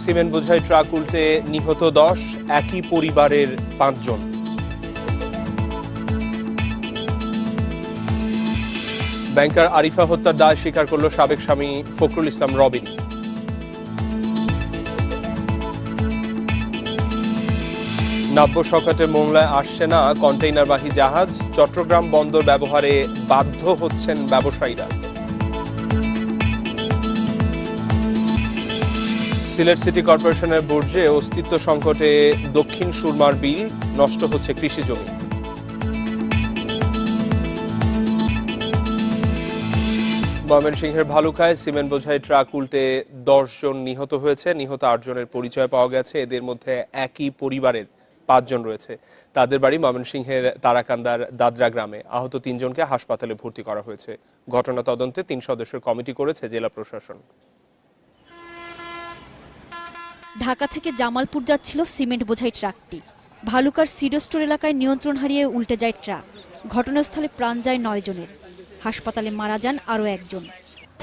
Cement বোঝাই truck উল্টে নিহত 10, একই পরিবারের 5 জন। ব্যাংকার আরিফা হত্যার দায় স্বীকার করল সাবেক স্বামী ফখরুল ইসলাম রবিন। নাব্য সকাটের মোংলায় আসছে না কন্টেইনারবাহী জাহাজ, চট্টগ্রাম বন্দর ব্যবহারে বাধ্য হচ্ছেন ব্যবসায়ীরা। সিলেট সিটি কর্পোরেশনের বর্জ্যে অস্তিত্ব সংকটে দক্ষিণ সুরমার বিল, নষ্ট হচ্ছে কৃষি জমি। ময়মনসিংহের ভালুকায় সিমেন্ট বোঝাই ট্রাক উল্টে 10 জন নিহত হয়েছে। নিহত 8 জনের পরিচয় পাওয়া গেছে। এদের মধ্যে একই পরিবারের 5 জন রয়েছে। তাদের বাড়ি ময়মনসিংহের তারাকান্দার দাদরা গ্রামে। আহত 3 জনকে হাসপাতালে ভর্তি করা হয়েছে। ঘটনা তদন্তে 3 সদস্যের কমিটি করেছে জেলা প্রশাসন। ঢাকা থেকে জামালপুর যাচ্ছিল সিমেন্ট বোঝাই ট্রাকটি। ভালুকার সিডো স্টোর এলাকায় নিয়ন্ত্রণ হারিয়ে উল্টে যায় ট্রাক। ঘটনাস্থলে প্রাণ যায় 9 জনের। হাসপাতালে মারা যান আরও 1 জন।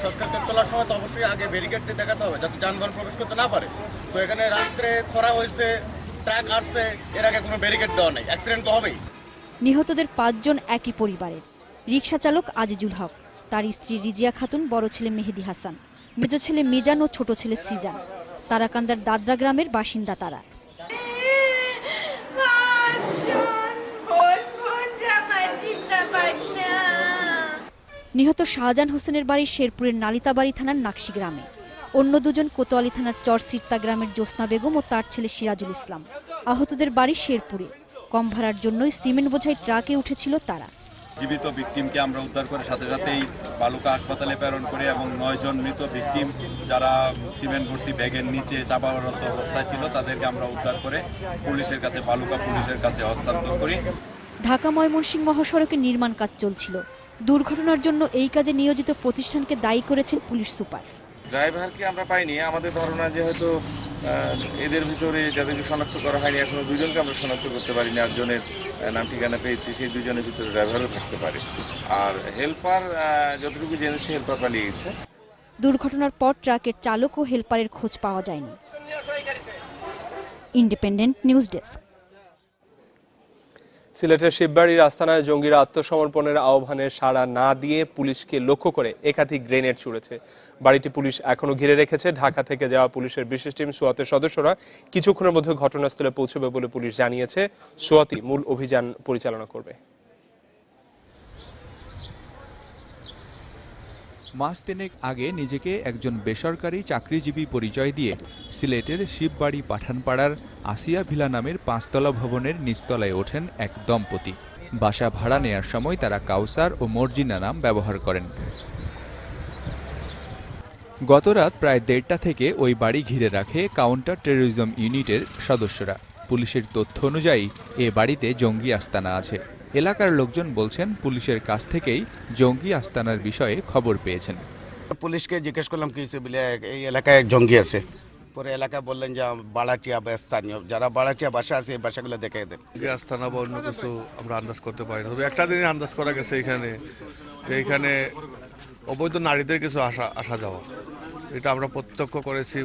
সংস্কারটা চলার সময় তো অবশ্যই আগে ব্যারিকেড দিয়ে দেখাতে হবে যাতে যানবাহন প্রবেশ করতে না পারে। তো এখানে রাত্রে খরা হয়েছে, ট্রাক আসছে, এর আগে কোনো ব্যারিকেড দেওয়া নেই, অ্যাক্সিডেন্ট তো হবেই। নিহতদের 5 জন একই পরিবারের। রিকশা চালক আজিজুল হক, তার স্ত্রী রিজিয়া খাতুন, বড় ছেলে মেহেদি হাসান, মেজ ছেলে মিজান ও ছোট ছেলে সিজান। তারাকান্দার দাদরা গ্রামের বাসিন্দা তারা। নিহত শাহজাহান হোসেনের বাড়ি শেরপুরের নালিতাবাড়ি থানার নাকশি গ্রামে। অন্য 2 জন কোতোয়ালি থানার চরসিরতা গ্রামের জ্যোৎস্না বেগম ও তার ছেলে সিরাজুল ইসলাম। আহতদের বাড়ি শেরপুরে। কম ভাড়ার জন্যই সিমেন্ট বোঝাই ট্রাকে উঠেছিল তারা। জীবিত ভিকটিমকে আমরা উদ্ধার করে সাথে সাথেই বালুকা হাসপাতালে প্রেরণ করি এবং 9 জন মৃত ভিকটিম যারা সিমেন্ট ভর্তি ব্যাগের নিচে চাপারত অবস্থায় ছিল তাদেরকে আমরা উদ্ধার করে পুলিশের কাছে, বালুকা পুলিশের কাছে হস্তান্তর করি। ঢাকা ময়মনসিংহ মহাসড়কে নির্মাণ কাজ চলছিল। দুর্ঘটনার জন্য এই কাজে নিয়োজিত প্রতিষ্ঠানকে দায়ী করেছেন পুলিশ সুপার। ড্রাইভারকে আমরা পাইনি। আমাদের ধারণা যে হয়তো এদের ভিতরে যাদেরকে শনাক্ত করা হয়নি, এখনো 2 জনকে আমরা শনাক্ত করতে পারিনি। 8 জনের নাম ঠিকানা পেয়েছি, সেই 2 জনের ভিতরে ড্রাইভারও থাকতে পারে। আর হেল্পার যতটুকু জেনেছি হেল্পার পালিয়ে গেছে। দুর্ঘটনার পর ট্রাকের চালক ও হেল্পারের খোঁজ পাওয়া যায়নি। Independent news desk. সিলেটের শিববাড়ির আস্তানায় জঙ্গিরা আত্মসমর্পণের আহ্বানে সাড়া না দিয়ে পুলিশকে লক্ষ্য করে একাধিক গ্রেনেড ছুড়েছে। বাড়িটি পুলিশ এখনো ঘিরে রেখেছে। ঢাকা থেকে যাওয়া পুলিশের বিশেষ টিম সোয়াতের সদস্যরা কিছুক্ষণের মধ্যে ঘটনাস্থলে পৌঁছবে বলে পুলিশ জানিয়েছে। সোয়াতই মূল অভিযান পরিচালনা করবে। মাস 3 আগে নিজেকে একজন বেসরকারি চাকরিজীবী পরিচয় দিয়ে সিলেটের শিববাড়ি পাঠানপাড়ার আসিয়া ভিলা নামের 5তলা ভবনের নিচতলায় ওঠেন এক দম্পতি। বাসা ভাড়া নেয়ার সময় তারা কাউসার ও মর্জিনা নাম ব্যবহার করেন। গতরাত প্রায় 1:30টা থেকে ওই বাড়ি ঘিরে রাখে কাউন্টার টেরোরিজম ইউনিটের সদস্যরা। পুলিশের তথ্য অনুযায়ী এ বাড়িতে জঙ্গি আস্তানা আছে। এলাকার লোকজন বলছেন পুলিশের কাছ থেকেই জঙ্গি আস্তানার বিষয়ে খবর পেয়েছেন। পুলিশকে জিজ্ঞেস করলাম কি হয়েছে বলে, এই এলাকায় এক জঙ্গি আছে। পরে এলাকা বললেন যে বাড়াটিয়া বা স্থানীয় যারা বাড়াটিয়া বাসা আছে এই বাসাগুলো দেখাই দেন। আস্তানা বা অন্য কিছু আমরা আন্দাজ করতে পারি না, তবে একটা দিন আন্দাজ করা গেছে এখানে অবৈধ নারীদের কিছু আসা যাওয়া, এটা আমরা প্রত্যক্ষ করেছি।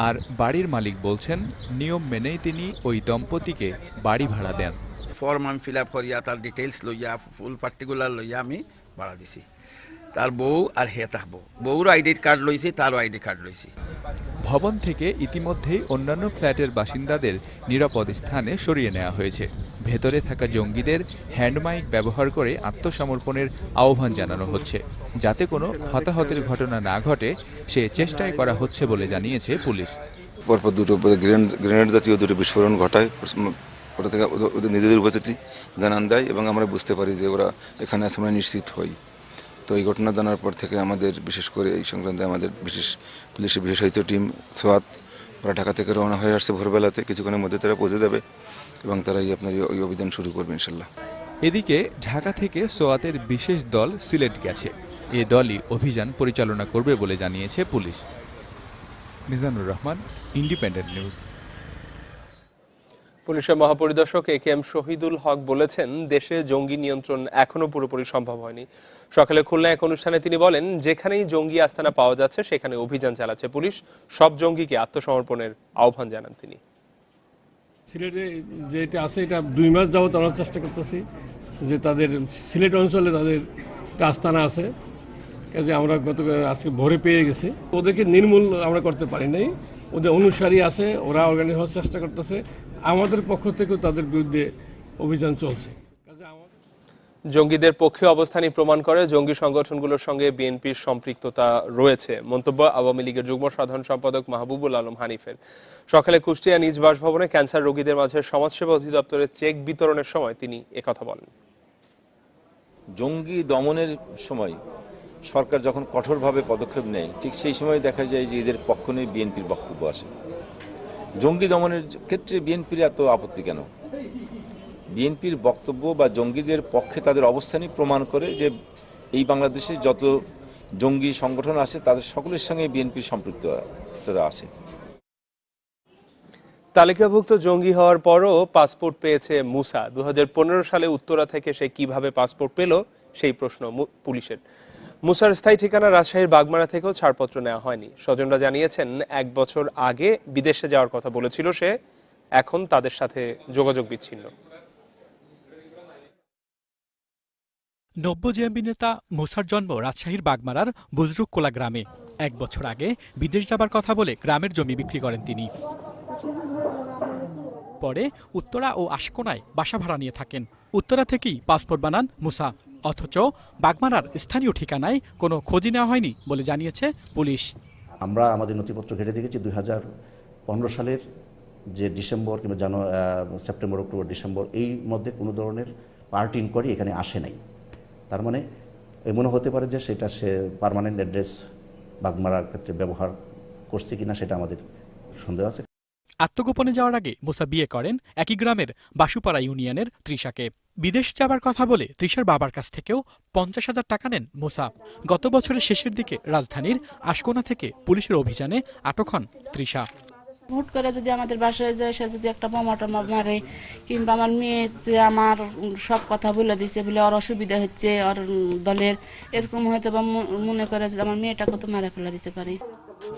আর বাড়ির মালিক বলছেন নিয়ম মেনেই তিনি ওই দম্পতিকে বাড়ি ভাড়া দেন। ফর্ম আমি ফিল আপ করিয়া তার ডিটেলস লইয়া ফুল পার্টিকুলার লইয়া আমি ভাড়া দিছি। তার বউ আর হে থাকবো, বউর আইডি কার্ড লইছি, তারও আইডি কার্ড লইছি। ভবন থেকে ইতিমধ্যেই অন্যান্য ফ্ল্যাটের বাসিন্দাদের নিরাপদ স্থানে সরিয়ে নেওয়া হয়েছে। ভেতরে থাকা জঙ্গিদের হ্যান্ডমাইক ব্যবহার করে আত্মসমর্পণের আহ্বান জানানো হচ্ছে। যাতে কোনো হতাহতের ঘটনা না ঘটে সে চেষ্টাই করা হচ্ছে বলে জানিয়েছে পুলিশ। পরপর 2টো গ্রেনেড জাতীয় 2টো বিস্ফোরণ ঘটায়। ওটা থেকে ওদের নিজেদের উপস্থিতি জানান দেয় এবং আমরা বুঝতে পারি যে ওরা এখানে আছে, আমরা নিশ্চিত হই। তো এই ঘটনা জানার পর থেকে আমাদের বিশেষ করে এই সংক্রান্তে আমাদের পুলিশের বিশেষায়িত টিম সোয়াত ওরা ঢাকা থেকে রওনা হয়ে আসছে ভোরবেলাতে। কিছুক্ষণের মধ্যে তারা পৌঁছে যাবে এবং তারাই আপনার ওই অভিযান শুরু করবে ইনশাল্লাহ। এদিকে ঢাকা থেকে সোয়াতের বিশেষ দল সিলেট গেছে। এ দলই অভিযান পরিচালনা করবে বলে জানিয়েছে police. Mizanur Rahman, independent news. পুলিশের মহাপরিদর্শক AKM শহীদুল হক বলেছেন, দেশে জঙ্গি নিয়ন্ত্রণ এখনো পুরোপুরি সম্ভব হয়নি। সকালে খুলনা এক অনুষ্ঠানে তিনি বলেন, যেখানেই জঙ্গি আস্তানা পাওয়া যাচ্ছে সেখানে অভিযান চালাচ্ছে পুলিশ। সব জঙ্গিকে আত্মসমর্পণের আহ্বান জানান তিনি। সিলেটে যেটা আছে এটা 2 মাস যাবত আমরা চেষ্টা করতেছি যে তাদের সিলেট অঞ্চলে তাদের একটা আস্তানা আছে, কাজে আমরা আজকে ভোরে পেয়ে গেছি। ওদেরকে নির্মূল আমরা করতে পারি নাই, ওদের অনুসারী আছে, ওরা অর্গানাইজ হওয়ার চেষ্টা করতেছে। আমাদের পক্ষ থেকেও তাদের বিরুদ্ধে অভিযান চলছে। জঙ্গিদের পক্ষে অবস্থানই প্রমাণ করে জঙ্গি সংগঠনগুলোর সঙ্গে বিএনপির সম্পৃক্ততা রয়েছে, মন্তব্য আওয়ামী লীগের যুগ্ম সাধারণ সম্পাদক মাহবুবুল আলম হানিফের। সকালে কুষ্টিয়া নিজ বাসভবনে ক্যান্সার রোগীদের মাঝে সমাজসেবা অধিদপ্তরের চেক বিতরণের সময় তিনি একথা বলেন। জঙ্গি দমনের সময় সরকার যখন কঠোরভাবে পদক্ষেপ নেয়, ঠিক সেই সময় দেখা যায় যে এদের পক্ষ নিয়ে বিএনপির বক্তব্য আসে। জঙ্গি দমনের ক্ষেত্রে বিএনপির এত আপত্তি কেন? বিএনপির বক্তব্য বা জঙ্গিদের পক্ষে তাদের অবস্থানই প্রমাণ করে যে এই বাংলাদেশে যত জঙ্গি সংগঠন আছে তাদের সকলের সঙ্গে বিএনপির সম্পৃক্ততা আছে। তালিকাভুক্ত জঙ্গি হওয়ার পরও পাসপোর্ট পেয়েছে মুসা। 2015 সালে উত্তরা থেকে সে কিভাবে পাসপোর্ট পেল সেই প্রশ্ন পুলিশের। মুসার স্থায়ী ঠিকানা রাজশাহীর বাগমারা থেকেও ছাড়পত্র নেওয়া হয়নি। স্বজনরা জানিয়েছেন, 1 বছর আগে বিদেশে যাওয়ার কথা বলেছিল সে, এখন তাদের সাথে যোগাযোগ বিচ্ছিন্ন। 90 জেএমবি নেতা মুসার জন্ম রাজশাহীর বাগমারার বুজরুককোলা গ্রামে। 1 বছর আগে বিদেশ যাবার কথা বলে গ্রামের জমি বিক্রি করেন তিনি। পরে উত্তরা ও আশকোনায় বাসা ভাড়া নিয়ে থাকেন। উত্তরা থেকেই পাসপোর্ট বানান মুসা, অথচ বাগমারার স্থানীয় ঠিকানায় কোনো খোঁজই নেওয়া হয়নি বলে জানিয়েছে পুলিশ। আমরা আমাদের নথিপত্র ঘেটে দেখেছি 2015 সালের যে ডিসেম্বর কিংবা সেপ্টেম্বর, অক্টোবর, ডিসেম্বর এই মধ্যে কোনো ধরনের পার্টি ইনকোয়ারি এখানে আসে নাই। তার মানে মনে হতে পারে যে সেটা সে পার্মানেন্ট অ্যাড্রেস বাগমারার ক্ষেত্রে ব্যবহার করছে কিনা সেটা আমাদের সন্দেহ আছে। আত্মগোপনে যাওয়ার আগে মুসা বিয়ে করেন একই গ্রামের বাসুপাড়া ইউনিয়নের তৃষাকে। বিদেশ যাবার কথা বলে তৃষার বাবার কাছ থেকেও 50,000 টাকা নেন মুসা। গত বছরের শেষের দিকে রাজধানীর আশকোনা থেকে পুলিশের অভিযানে আটক হন তৃষা। হুট করে যদি আমাদের বাসায় যায়, সে যদি একটা বোমা টমা মারে, কিংবা আমার মেয়ে যে আমার সব কথা বলে দিছে বলে ওর অসুবিধা হচ্ছে ওর দলের, এরকম হয়তো বা মনে করে যে আমার মেয়েটাকে তো মারা ফেলা দিতে পারি।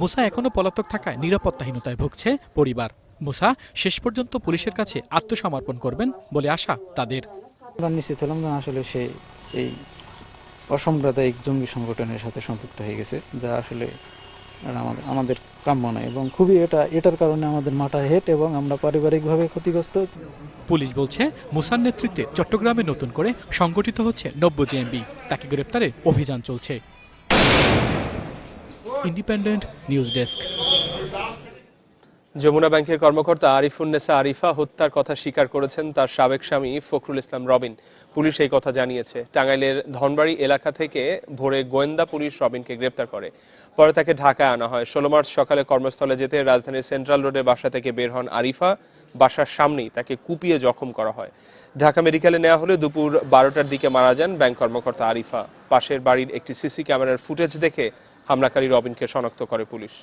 মুসা এখনো পলাতক থাকায় নিরাপত্তাহীনতায় ভুগছে পরিবার। মুসা শেষ পর্যন্ত পুলিশের কাছে আত্মসমর্পণ করবেন বলে আশা তাদের। আমরা নিশ্চিত হলাম যে আসলে সে এই অসাম্প্রদায়িক জঙ্গি সংগঠনের সাথে সম্পৃক্ত হয়ে গেছে, যা আসলে আমাদের কাম্য নয় এবং খুবই এটার কারণে আমাদের মাথা হেট এবং আমরা পারিবারিকভাবে ক্ষতিগ্রস্ত। পুলিশ বলছে, মুসার নেতৃত্বে চট্টগ্রামে নতুন করে সংগঠিত হচ্ছে 90 জেএমবি। তাকে গ্রেপ্তারে অভিযান চলছে। Independent news desk. যমুনা ব্যাংকের কর্মকর্তা আরিফুন্নেসা আরিফা হত্যার কথা স্বীকার করেছেন তার সাবেক স্বামী ফখরুল ইসলাম রবিন। পুলিশ এই কথা জানিয়েছে। টাঙ্গাইলের ধনবাড়ি এলাকা থেকে ভোরে গোয়েন্দা পুলিশ রবিনকে গ্রেপ্তার করে। পরে তাকে ঢাকায় আনা হয়। 16 মার্চ সকালে কর্মস্থলে যেতে রাজধানীর সেন্ট্রাল রোডের বাসা থেকে বের হন আরিফা। বাসার সামনেই তাকে কুপিয়ে জখম করা হয়। ঢাকা মেডিকেলে নেওয়া হলে দুপুর 12টার দিকে মারা যান ব্যাংক কর্মকর্তা আরিফা। পাশের বাড়ির একটি সিসি ক্যামেরার ফুটেজ দেখে হামলাকারী রবিনকে শনাক্ত করে পুলিশ।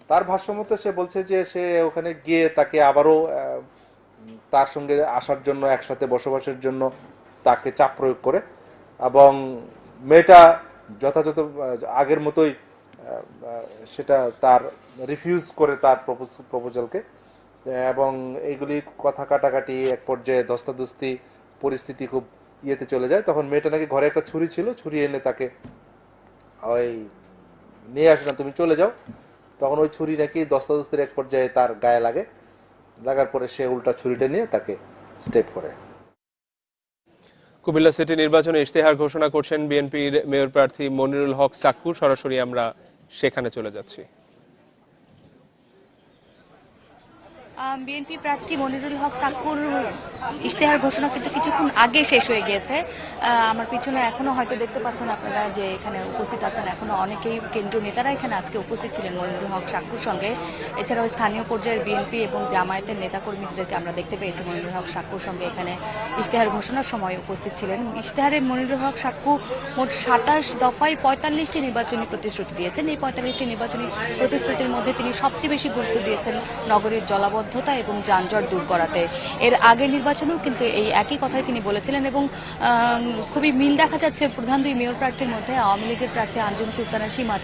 তার ভাষ্যমতে সে বলছে যে সে ওখানে গিয়ে তাকে আবারও তার সঙ্গে আসার জন্য, একসাথে বসবাসের জন্য তাকে চাপ প্রয়োগ করে এবং মেয়েটা যথাযথ আগের মতোই সেটা তার রিফিউজ করে তার প্রপোজালকে, এবং এইগুলি কথা কাটাকাটি এক পর্যায়ে ধস্তাধস্তি পরিস্থিতি খুব ইয়েতে চলে যায়। তখন মেয়েটা নাকি ঘরে একটা ছুরি ছিল, ছুরি এনে তাকে ওই নিয়ে আসে না, তুমি চলে যাও। তখন ওই ছুরি নাকি ধস্তাধস্তির এক পর্যায়ে তার গায়ে লাগে, লাগার পরে সে উল্টা ছুরিটা নিয়ে তাকে স্টেপ করে। কুমিল্লা সিটি নির্বাচনে ইশতেহার ঘোষণা করছেন বিএনপির মেয়র প্রার্থী মনিরুল হক সাক্কু। সরাসরি আমরা সেখানে চলে যাচ্ছি। বিএনপি প্রার্থী মনিরুল হক সাক্কুর ইশতেহার ঘোষণা কিন্তু কিছুক্ষণ আগে শেষ হয়ে গিয়েছে। আমার পিছনে এখনো হয়তো দেখতে পাচ্ছেন আপনারা যে এখানে উপস্থিত আছেন এখনো অনেকেই কেন্দ্রীয় নেতারা এখানে আজকে উপস্থিত ছিলেন মনিরুল হক সাক্কুর সঙ্গে। এছাড়াও স্থানীয় পর্যায়ের বিএনপি এবং জামায়াতের নেতাকর্মীদেরকে আমরা দেখতে পেয়েছি মনিরুল হক সাক্কুর সঙ্গে এখানে ইশতেহার ঘোষণার সময় উপস্থিত ছিলেন। ইশতেহারে মনিরুল হক সাক্কু মোট ২৭ দফায় ৪৫টি নির্বাচনী প্রতিশ্রুতি দিয়েছেন। এই ৪৫টি নির্বাচনী প্রতিশ্রুতির মধ্যে তিনি সবচেয়ে বেশি গুরুত্ব দিয়েছেন নগরীর জলাবদ্ধতা এবং যানজট দূর করাতে। এর আগের নির্বাচনেও কিন্তু এই একই কথাই তিনি বলেছিলেন এবং খুবই মিল দেখা যাচ্ছে প্রধান দুই মেয়র প্রার্থীর মধ্যে। আওয়ামী লীগের প্রার্থী আঞ্জুম সুলতানা সীমা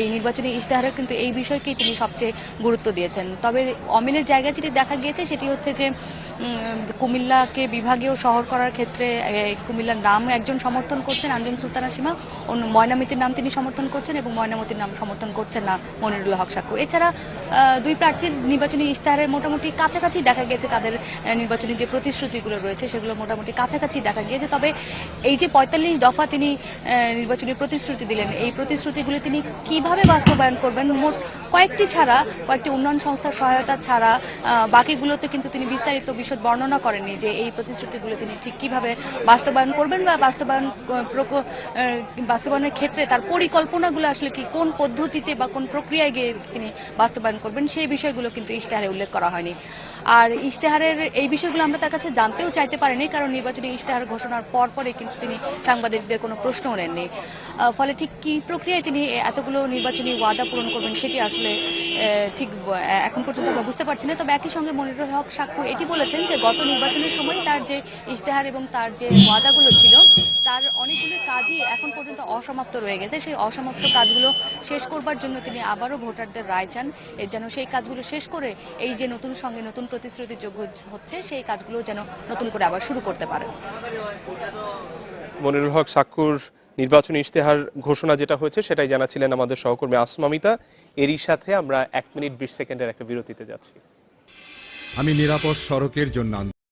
এই নির্বাচনী ইশতেহারে কিন্তু এই বিষয়কেই তিনি সবচেয়ে গুরুত্ব দিয়েছেন। তবে অমিলের জায়গা যেটি দেখা গিয়েছে সেটি হচ্ছে যে কুমিল্লাকে বিভাগীয় শহর করার ক্ষেত্রে কুমিল্লার নাম একজন সমর্থন করছেন আঞ্জুম সুলতানা সীমা, ময়নামতির নাম তিনি সমর্থন করছেন এবং ময়নামতির নাম সমর্থন করছেন না মনিরুল হক সাক্কু। এছাড়া দুই প্রার্থীর নির্বাচনী ইশতেহারের মোটামুটি কাছাকাছি দেখা গেছে, তাদের নির্বাচনী যে প্রতিশ্রুতিগুলো রয়েছে সেগুলো মোটামুটি কাছাকাছি দেখা গিয়েছে। তবে এই যে ৪৫ দফা তিনি নির্বাচনী প্রতিশ্রুতি দিলেন, এই প্রতিশ্রুতিগুলি তিনি কিভাবে বাস্তবায়ন করবেন, মোট কয়েকটি ছাড়া, কয়েকটি উন্নয়ন সংস্থার সহায়তা ছাড়া বাকিগুলোতে কিন্তু তিনি বিস্তারিত বিশদ বর্ণনা করেননি যে এই প্রতিশ্রুতিগুলো তিনি ঠিক কিভাবে বাস্তবায়ন করবেন বা বাস্তবায়নের ক্ষেত্রে তার পরিকল্পনাগুলো আসলে কি, কোন পদ্ধতিতে বা কোন প্রক্রিয়ায় গিয়ে তিনি বাস্তবায়ন করবেন সেই বিষয়গুলো কিন্তু ইশতেহারে উল্লেখ করা হয়নি। আর ইশতেহারের এই বিষয়গুলো আমরা তার কাছে জানতেও চাইতে পারিনি, কারণ নির্বাচনী ইশতেহার ঘোষণার পরে কিন্তু তিনি সাংবাদিকদের কোনো প্রশ্নও নেননি। ফলে ঠিক কী প্রক্রিয়ায় তিনি এতগুলো নির্বাচনী ওয়াদা পূরণ করবেন সেটি আসলে ঠিক এখন পর্যন্ত আমরা বুঝতে পারছি না। তবে একই সঙ্গে মনিরুল হক সাক্কু এটি বলেছেন যে গত নির্বাচনের সময় তার যে ইশতেহার এবং তার যে ওয়াদাগুলো ছিল তার অনেকগুলো কাজই এখন পর্যন্ত অসমাপ্ত রয়ে গেছে। সেই অসমাপ্ত কাজগুলো শেষ করবার জন্য তিনি আবারও ভোটারদের রায় চান, যেন সেই কাজগুলো শেষ করে এই যে নতুন সঙ্গে নতুন প্রতিশ্রুতি যোগ্য হচ্ছে সেই কাজগুলো যেন নতুন করে আবার শুরু করতে পারে। মনিরুল হক সাক্কুর নির্বাচনী ইশতেহার ঘোষণা যেটা হয়েছে সেটাই জানাচ্ছিলেন আমাদের সহকর্মী আসমামিতা। এরই সাথে আমরা 1 মিনিট 20 সেকেন্ডের একটা বিরতিতে যাচ্ছি। আমি নিরাপদ সড়কের জন্য